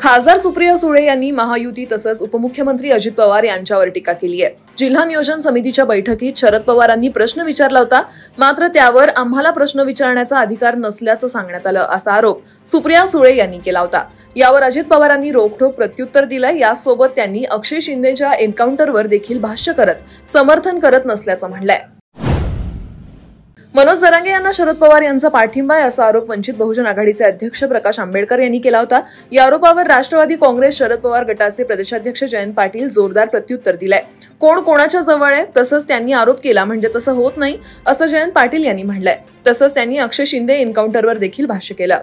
खासदार सुप्रिया सुळे यांनी महायुती तसंच उपमुख्यमंत्री अजित पवार यांच्यावर टीका केली आहे। जिल्हा नियोजन समितीच्या बैठकीत शरद पवारांनी प्रश्न विचारला होता, मात्र त्यावर आम्हाला प्रश्न विचारण्याचा अधिकार नसल्याचं सांगण्यात आलं, असा आरोप सुप्रिया सुळे यांनी केला होता। यावर अजित पवारांनी रोखठोक प्रत्युत्तर दिलंय। यासोबत त्यांनी अक्षय शिंदेच्या एन्काउंटरवर देखील भाष्य करत समर्थन करत नसल्याचं म्हटलंय। मनोज जरांगे यांना शरद पवार यांचा पाठिंबा आहे असा आरोप वंचित बहुजन आघाडीचे अध्यक्ष प्रकाश आंबेडकर यांनी केला होता। या आरोपावर राष्ट्रवादी काँग्रेस शरद पवार गटाचे प्रदेशाध्यक्ष जयंत पाटील जोरदार प्रत्युत्तर दिलंय। कोण कोणाच्या जवळ आहे तसंच त्यांनी आरोप केला म्हणजे तसं होत नाही असं जयंत पाटील यांनी म्हटलंय। तसंच त्यांनी अक्षय शिंदे एन्काउंटरवर देखील भाष्य केलं।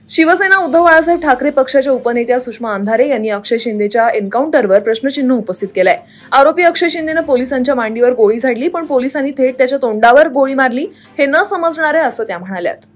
शिवसेना उद्धव बाळासाहेब ठाकरे पक्षाच्या उपनेत्या सुषमा अंधारे यांनी अक्षय शिंदेच्या एन्काउंटरवर प्रश्नचिन्ह उपस्थित केलंय। आरोपी अक्षय शिंदेनं पोलिसांच्या मांडीवर गोळी झाडली, पण पोलिसांनी थेट त्याच्या तोंडावर गोळी मारली, हे न समजणार आहे असं त्या म्हणाल्यात।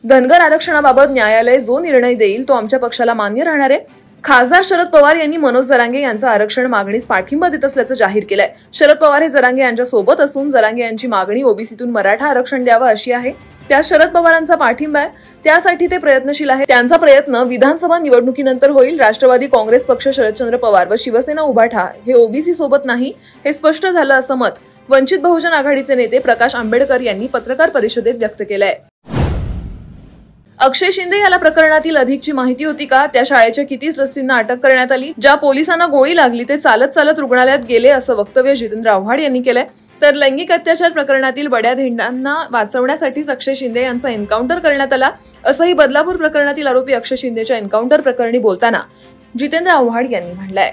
धनगर आरक्षणाबाबत न्यायालय जो निर्णय देईल तो आमच्या पक्षाला मान्य राहणार आहे। खासदार शरद पवार यांनी मनोज जरांगे यांचा आरक्षण मागणीस पाठिंबा देत असल्याचं जाहीर केलंय। शरद पवार हे जरांगे यांच्या सोबत असून जरांगे यांची मागणी ओबीसीतून मराठा आरक्षण द्यावं अशी आहे। त्या शरद पवारांचा पाठिंबा आहे, त्यासाठी ते प्रयत्नशील आहे। त्यांचा प्रयत्न विधानसभा निवडणुकीनंतर होईल। राष्ट्रवादी काँग्रेस पक्ष शरदचंद्र पवार व शिवसेना उभाठा हे ओबीसी सोबत नाही, हे स्पष्ट झालं असं मत वंचित बहुजन आघाडीचे नेते प्रकाश आंबेडकर यांनी पत्रकार परिषदेत व्यक्त केलंय। अक्षय शिंदे याला प्रकरणातील अधिकची माहिती होती का? त्या शाळेच्या किती ट्रस्टींना अटक करण्यात आली? ज्या पोलिसांना गोळी लागली ते चालत चालत रुग्णालयात गेले असं वक्तव्य जितेंद्र आव्हाड यांनी केलंय। तर लैंगिक अत्याचार प्रकरणातील बड्या धेंडांना वाचवण्यासाठीच अक्षय शिंदे यांचा एन्काउंटर करण्यात आला असंही बदलापूर प्रकरणातील आरोपी अक्षय शिंदेच्या एन्काउंटर प्रकरणी बोलताना जितेंद्र आव्हाड यांनी म्हटलंय।